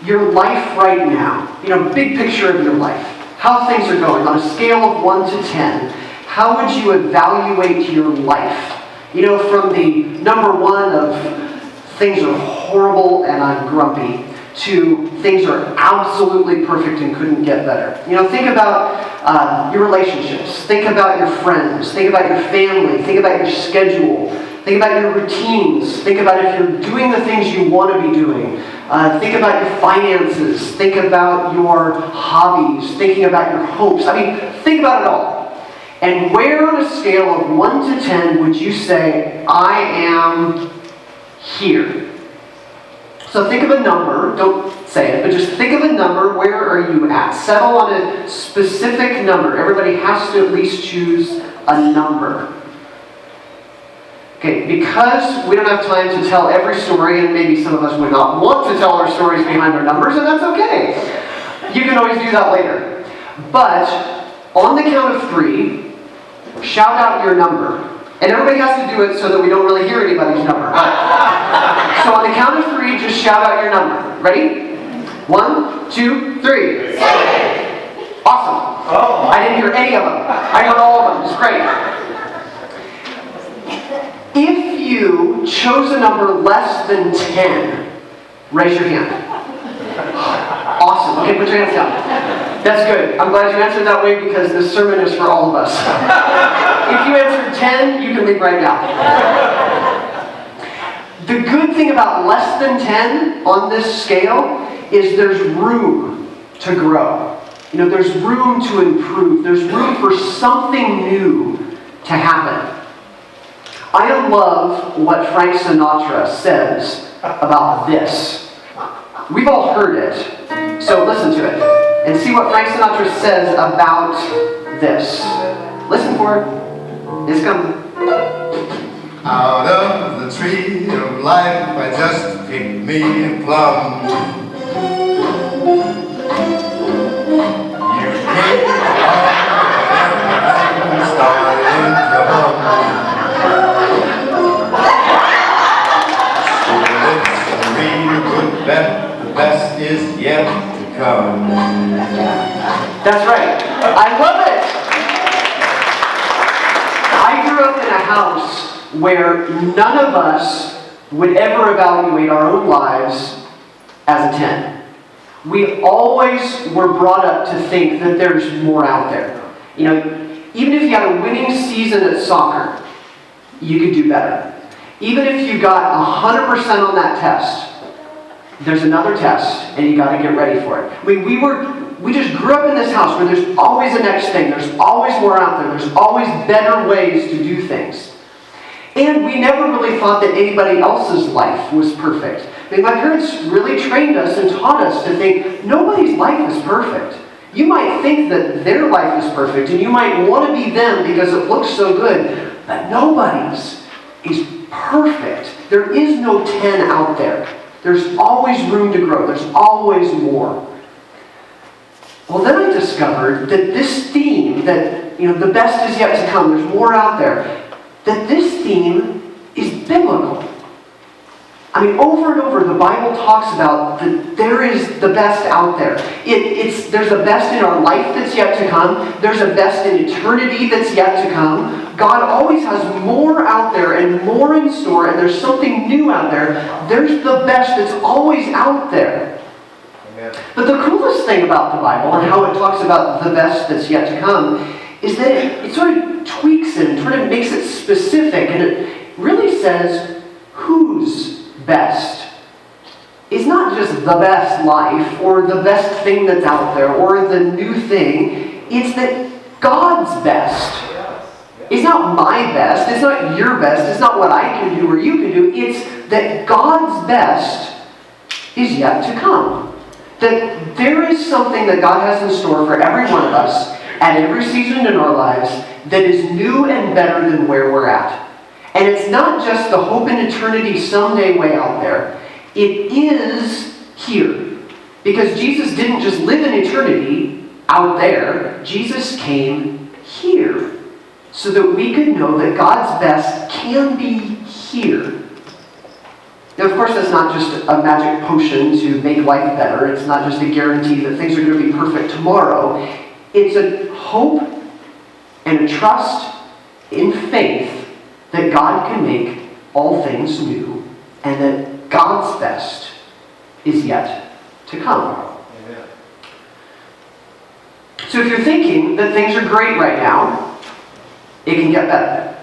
your life right now, big picture of your life, how things are going on a scale of 1 to 10, how would you evaluate your life? From the number 1 of things are horrible and I'm grumpy, to things are absolutely perfect and couldn't get better. Think about your relationships. Think about your friends. Think about your family. Think about your schedule. Think about your routines. Think about if you're doing the things you want to be doing. Think about your finances. Think about your hobbies. Thinking about your hopes. Think about it all. And where on a scale of 1 to 10 would you say, I am here? So think of a number. Don't say it, but just think of a number. Where are you at? Settle on a specific number. Everybody has to at least choose a number. Okay, because we don't have time to tell every story, and maybe some of us would not want to tell our stories behind our numbers, and that's okay. You can always do that later. But on the count of 3, shout out your number. And everybody has to do it so that we don't really hear anybody's number. So on the count of 3, just shout out your number. Ready? 1, 2, 3. 7. Awesome. Oh. I didn't hear any of them. I heard all of them. It's great. If you chose a number less than 10, raise your hand. Awesome. Okay, put your hands down. That's good. I'm glad you answered that way because this sermon is for all of us. If you answered 10, you can leave right now. The good thing about less than 10 on this scale is there's room to grow. There's room to improve. There's room for something new to happen. I love what Frank Sinatra says about this. We've all heard it, so listen to it and see what Frank Sinatra says about this. Listen for it. It's coming. Out of the tree of life I just picked me a plum. You came along and started to hum. So let's read a good bet, the best is yet to come. That's right. I love it. I grew up in a house where none of us would ever evaluate our own lives as a 10. We always were brought up to think that there's more out there. Even if you had a winning season at soccer, you could do better. Even if you got 100% on that test, there's another test, and you got to get ready for it. We just grew up in this house where there's always a next thing. There's always more out there. There's always better ways to do things. And we never really thought that anybody else's life was perfect. My parents really trained us and taught us to think nobody's life is perfect. You might think that their life is perfect, and you might want to be them because it looks so good, but nobody's is perfect. There is no 10 out there. There's always room to grow. There's always more. Well, then I discovered that this theme, that the best is yet to come, there's more out there, that this theme is biblical. Over and over, the Bible talks about that there is the best out there. There's a best in our life that's yet to come. There's a best in eternity that's yet to come. God always has more out there and more in store, and there's something new out there. There's the best that's always out there. Amen. But the coolest thing about the Bible and how it talks about the best that's yet to come is that it sort of tweaks it and sort of makes it specific, and it really says who's best. It's not just the best life or the best thing that's out there or the new thing. It's that God's best. It's not my best. It's not your best. It's not what I can do or you can do. It's that God's best is yet to come. That there is something that God has in store for every one of us at every season in our lives that is new and better than where we're at. And it's not just the hope in eternity someday way out there. It is here. Because Jesus didn't just live in eternity out there. Jesus came here so that we could know that God's best can be here. Now, of course, that's not just a magic potion to make life better. It's not just a guarantee that things are going to be perfect tomorrow. It's a hope and a trust in faith that God can make all things new and that God's best is yet to come. Amen. So if you're thinking that things are great right now, it can get better.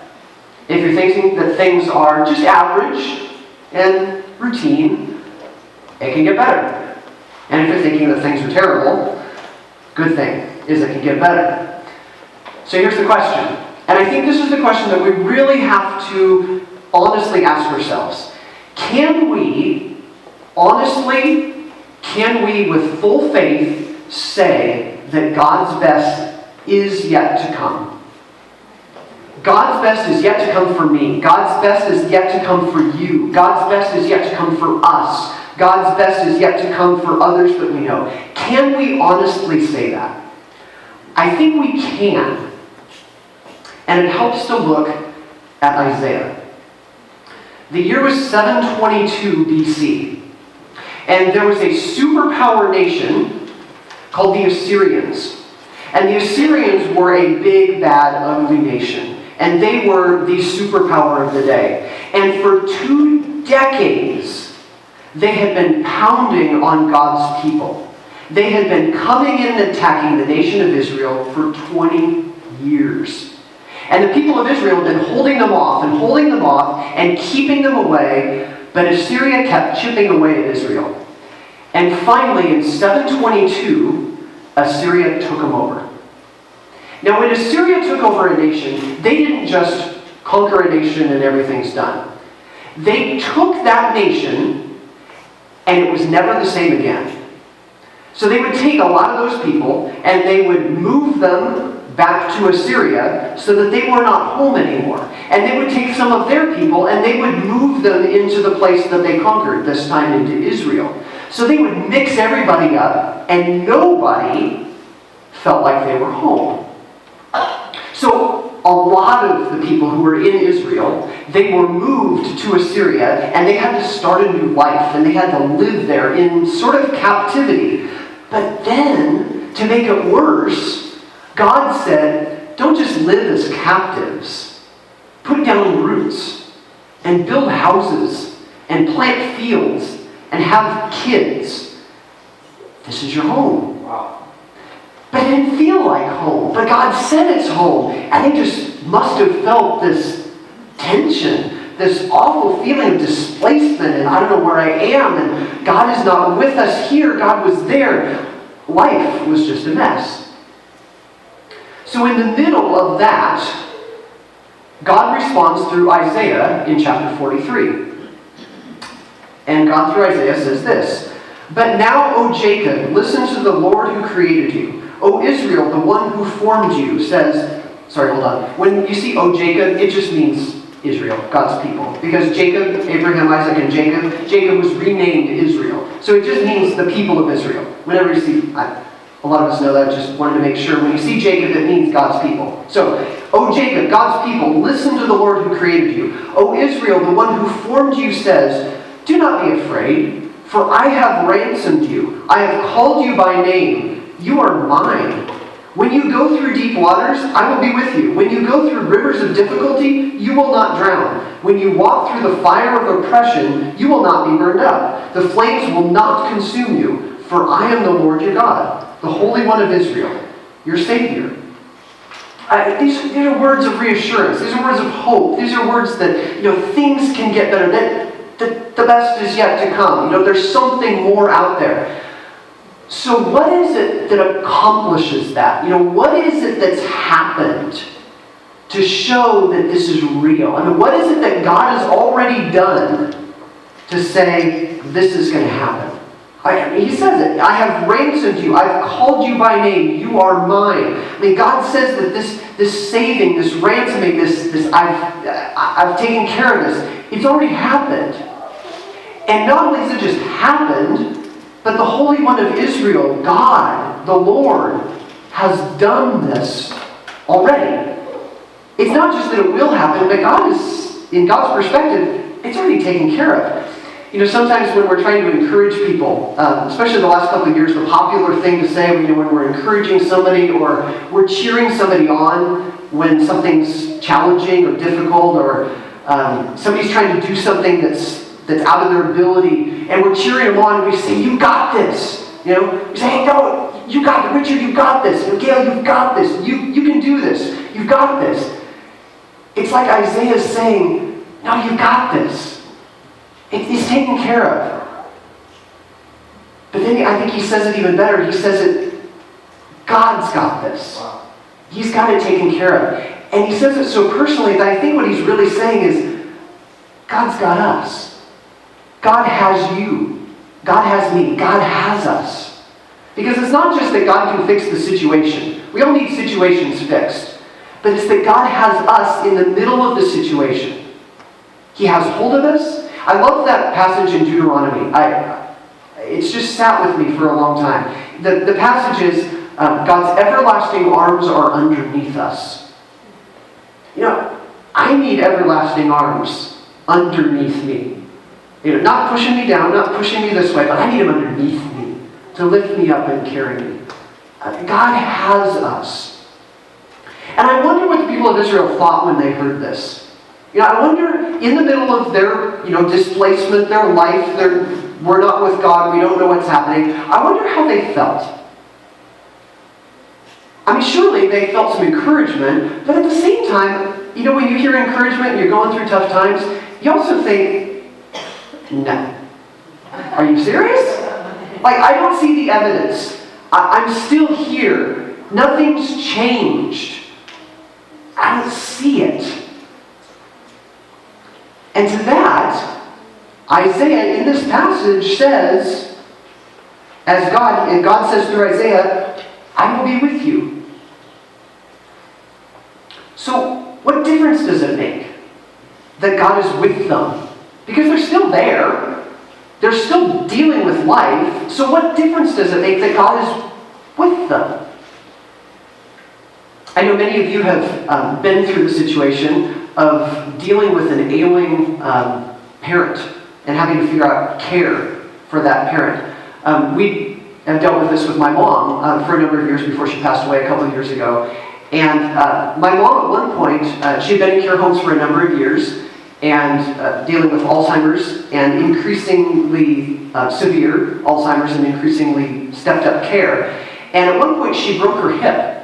If you're thinking that things are just average and routine, it can get better. And if you're thinking that things are terrible, good thing is it can get better. So here's the question. And I think this is the question that we really have to honestly ask ourselves. Can we with full faith say that God's best is yet to come? God's best is yet to come for me. God's best is yet to come for you. God's best is yet to come for us. God's best is yet to come for others that we know. Can we honestly say that? I think we can. And it helps to look at Isaiah. The year was 722 BC. And there was a superpower nation called the Assyrians. And the Assyrians were a big, bad, ugly nation. And they were the superpower of the day. And for 2 decades, they had been pounding on God's people. They had been coming in and attacking the nation of Israel for 20 years. And the people of Israel had been holding them off and keeping them away, but Assyria kept chipping away at Israel. And finally, in 722, Assyria took them over. Now, when Assyria took over a nation, they didn't just conquer a nation and everything's done. They took that nation, and it was never the same again. So they would take a lot of those people, and they would move them back to Assyria so that they were not home anymore. And they would take some of their people, and they would move them into the place that they conquered, this time into Israel. So they would mix everybody up, and nobody felt like they were home. So a lot of the people who were in Israel, they were moved to Assyria, and they had to start a new life, and they had to live there in sort of captivity. But then, to make it worse, God said, don't just live as captives. Put down roots, and build houses, and plant fields, and have kids. This is your home. Wow. But it didn't feel like home. But God said it's home. And they just must have felt this tension, this awful feeling of displacement, and I don't know where I am, and God is not with us here. God was there. Life was just a mess. So in the middle of that, God responds through Isaiah in chapter 43. And God through Isaiah says this, "But now, O Jacob, listen to the Lord who created you. O Israel, the one who formed you, says," sorry, hold on. When you see O Jacob, it just means Israel, God's people. Because Jacob, Abraham, Isaac, and Jacob was renamed Israel. So it just means the people of Israel. Whenever you see, a lot of us know that, just wanted to make sure. When you see Jacob, it means God's people. So, O Jacob, God's people, listen to the Lord who created you. O Israel, the one who formed you, says, do not be afraid, for I have ransomed you. I have called you by name. You are mine. When you go through deep waters, I will be with you. When you go through rivers of difficulty, you will not drown. When you walk through the fire of oppression, you will not be burned up. The flames will not consume you, for I am the Lord your God, the Holy One of Israel, your Savior. These are words of reassurance. These are words of hope. These are words that, things can get better. That the best is yet to come. There's something more out there. So what is it that accomplishes that? What is it that's happened to show that this is real? What is it that God has already done to say this is going to happen? He says it. I have ransomed you. I've called you by name. You are mine. God says that this saving, this ransoming, this I've taken care of this. It's already happened. And not only has it just happened, but the Holy One of Israel, God, the Lord, has done this already. It's not just that it will happen, but God is, in God's perspective, it's already taken care of. Sometimes when we're trying to encourage people, especially the last couple of years, the popular thing to say when we're encouraging somebody or we're cheering somebody on when something's challenging or difficult, or somebody's trying to do something that's out of their ability, and we're cheering them on and we say, "You got this." We say, "Hey, no, you got it, Richard, you got this. Gail, you've got this. You can do this. You've got this." It's like Isaiah's saying, "No, you got this. It's taken care of." But then I think he says it even better. He says it, God's got this. He's got it taken care of. And he says it so personally that I think what he's really saying is, God's got us. God has you. God has me. God has us. Because it's not just that God can fix the situation. We all need situations fixed. But it's that God has us in the middle of the situation. He has hold of us. I love that passage in Deuteronomy. It's just sat with me for a long time. The passage is, God's everlasting arms are underneath us. I need everlasting arms underneath me. Not pushing me down, not pushing me this way, but I need them underneath me to lift me up and carry me. God has us. And I wonder what the people of Israel thought when they heard this. I wonder, in the middle of their, displacement, their life, we're not with God, we don't know what's happening, I wonder how they felt. Surely they felt some encouragement, but at the same time, when you hear encouragement and you're going through tough times, you also think, no. Are you serious? I don't see the evidence. I'm still here. Nothing's changed. I don't see it. And to that, Isaiah in this passage says, and God says through Isaiah, "I will be with you." So, what difference does it make that God is with them? Because they're still there. They're still dealing with life. So what difference does it make that God is with them? I know many of you have been through the situation of dealing with an ailing parent and having to figure out care for that parent. We have dealt with this with my mom for a number of years before she passed away a couple of years ago. And my mom at one point, she had been in care homes for a number of years and dealing with Alzheimer's and increasingly severe Alzheimer's and increasingly stepped up care. And at one point she broke her hip.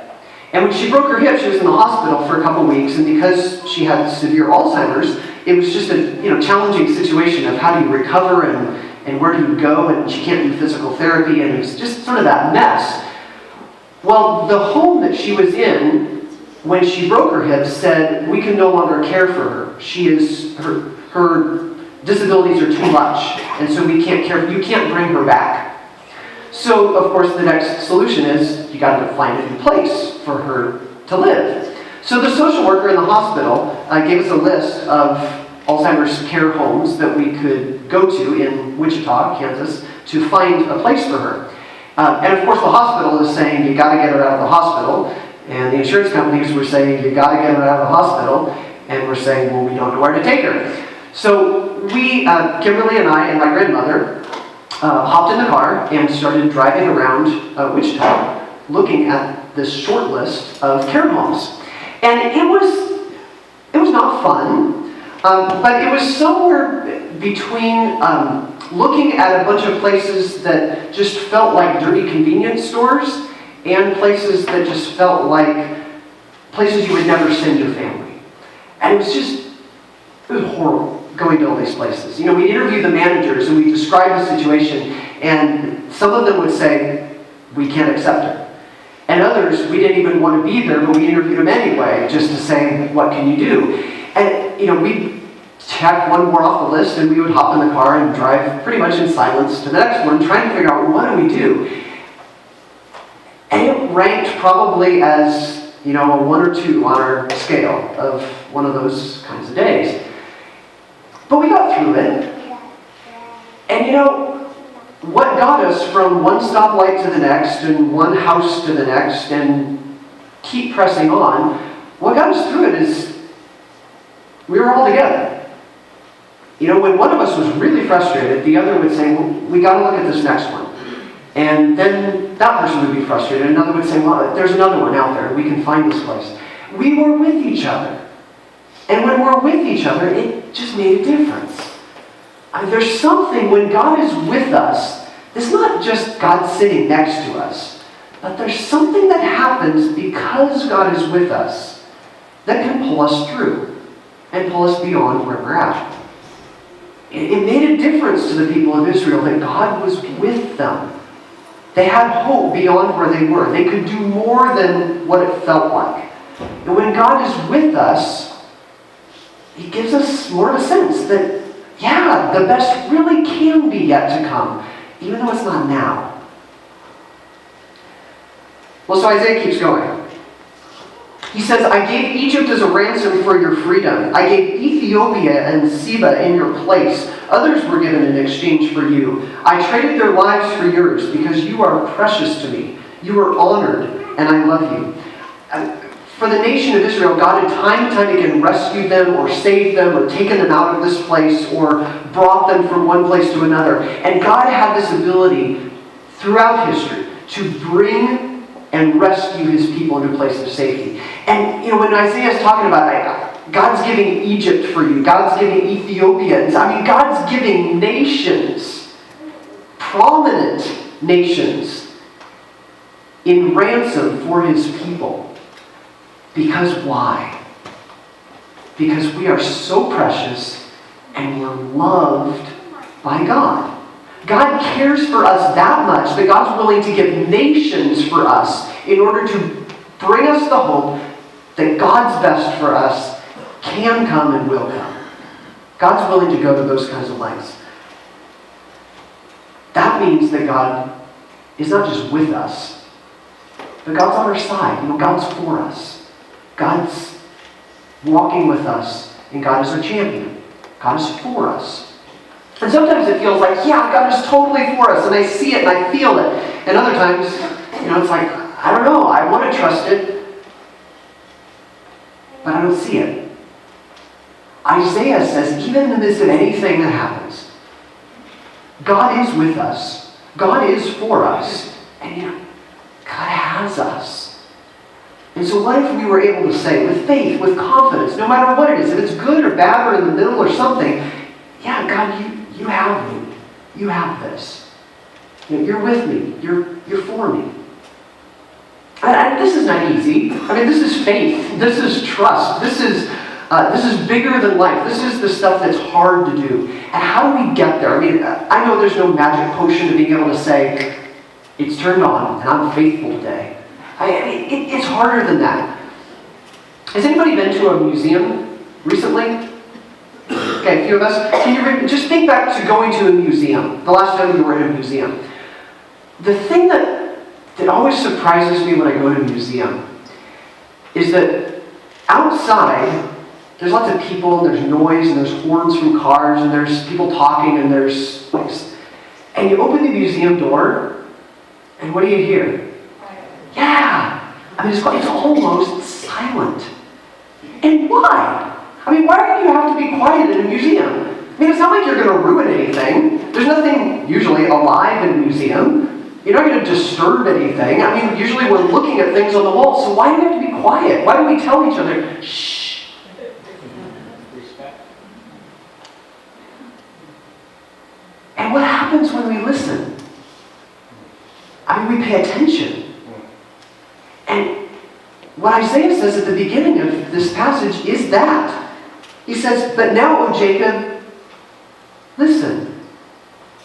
And when she broke her hip, she was in the hospital for a couple of weeks, and because she had severe Alzheimer's, it was just a challenging situation of how do you recover and where do you go, and she can't do physical therapy, and it was just sort of that mess. Well, the home that she was in when she broke her hip said, "We can no longer care for her. Her disabilities are too much, and so we can't care. You can't bring her back." So, of course, the next solution is you got to find a new place for her to live. So the social worker in the hospital gave us a list of Alzheimer's care homes that we could go to in Wichita, Kansas, to find a place for her. And of course, the hospital is saying you got to get her out of the hospital, and the insurance companies were saying you got to get her out of the hospital, and we're saying, well, we don't know where to take her. So we, Kimberly and I and my grandmother, hopped in the car and started driving around Wichita, looking at this short list of care homes. And it was not fun, but it was somewhere between looking at a bunch of places that just felt like dirty convenience stores and places that just felt like places you would never send your family. And it was horrible going to all these places. We interviewed the managers and we described the situation, and some of them would say, we can't accept her. And others, we didn't even want to be there, but we interviewed them anyway, just to say, what can you do? And, we'd check one more off the list, and we would hop in the car and drive pretty much in silence to the next one, trying to figure out, what do we do? And it ranked probably as, a 1 or 2 on our scale of one of those kinds of days. But we got through it. And what got us from one stoplight to the next and one house to the next and keep pressing on, what got us through it is we were all together. When one of us was really frustrated, the other would say, well, we got to look at this next one. And then that person would be frustrated. Another would say, well, there's another one out there. We can find this place. We were with each other. And when we're with each other, it just made a difference. There's something when God is with us, it's not just God sitting next to us, but there's something that happens because God is with us that can pull us through and pull us beyond where we're at. It made a difference to the people of Israel that God was with them. They had hope beyond where they were. They could do more than what it felt like. And when God is with us, He gives us more of a sense that, yeah, the best really can be yet to come, even though it's not now. Well, so Isaiah keeps going. He says, I gave Egypt as a ransom for your freedom. I gave Ethiopia and Seba in your place. Others were given in exchange for you. I traded their lives for yours because you are precious to me. You are honored, and I love you. For the nation of Israel, God had time and time again rescued them or saved them or taken them out of this place or brought them from one place to another. And God had this ability throughout history to bring and rescue His people into a place of safety. And when Isaiah is talking about God's giving Egypt for you, God's giving Ethiopia, God's giving nations, prominent nations, in ransom for His people. Because why? Because we are so precious and we're loved by God. God cares for us that much that God's willing to give nations for us in order to bring us the hope that God's best for us can come and will come. God's willing to go to those kinds of lengths. That means that God is not just with us, but God's on our side. God's for us. God's walking with us, and God is our champion. God is for us. And sometimes it feels like, yeah, God is totally for us, and I see it and I feel it. And other times, it's like, I don't know, I want to trust it, but I don't see it. Isaiah says, even in the midst of anything that happens, God is with us. God is for us. And God has us. And so what if we were able to say, with faith, with confidence, no matter what it is, if it's good or bad or in the middle or something, yeah, God, you have me. You have this. You're with me. You're for me. And this is not easy. This is faith. This is trust. This is bigger than life. This is the stuff that's hard to do. And how do we get there? I know there's no magic potion to being able to say, it's turned on and I'm faithful today. It's harder than that. Has anybody been to a museum recently? Okay, a few of us. Can you just think back to going to a museum, the last time you were in a museum. The thing that always surprises me when I go to a museum is that outside, there's lots of people, and there's noise, and there's horns from cars, and there's people talking, and there's noise. And you open the museum door, and what do you hear? Yeah! It's almost silent. And why? Why do you have to be quiet in a museum? It's not like you're going to ruin anything. There's nothing usually alive in a museum. You're not going to disturb anything. Usually we're looking at things on the wall, so why do we have to be quiet? Why do we tell each other, shh? And what happens when we listen? We pay attention. And what Isaiah says at the beginning of this passage is that. He says, but now, O Jacob, listen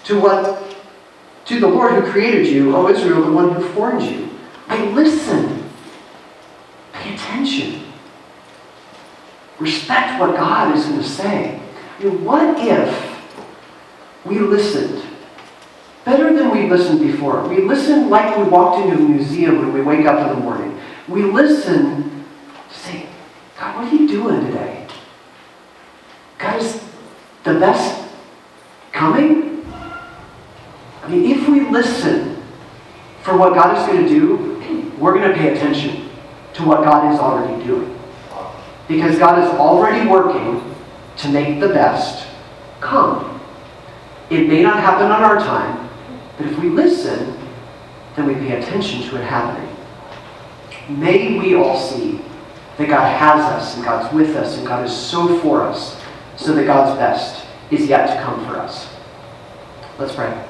to the Lord who created you, O Israel, the one who formed you. Listen. Pay attention. Respect what God is going to say. What if we listened better than we listened before? We listened like we walked into a museum when we wake up in the morning. We listen to say, God, what are you doing today? God, is the best coming? If we listen for what God is going to do, we're going to pay attention to what God is already doing. Because God is already working to make the best come. It may not happen on our time, but if we listen, then we pay attention to it happening. May we all see that God has us, and God's with us, and God is so for us, so that God's best is yet to come for us. Let's pray.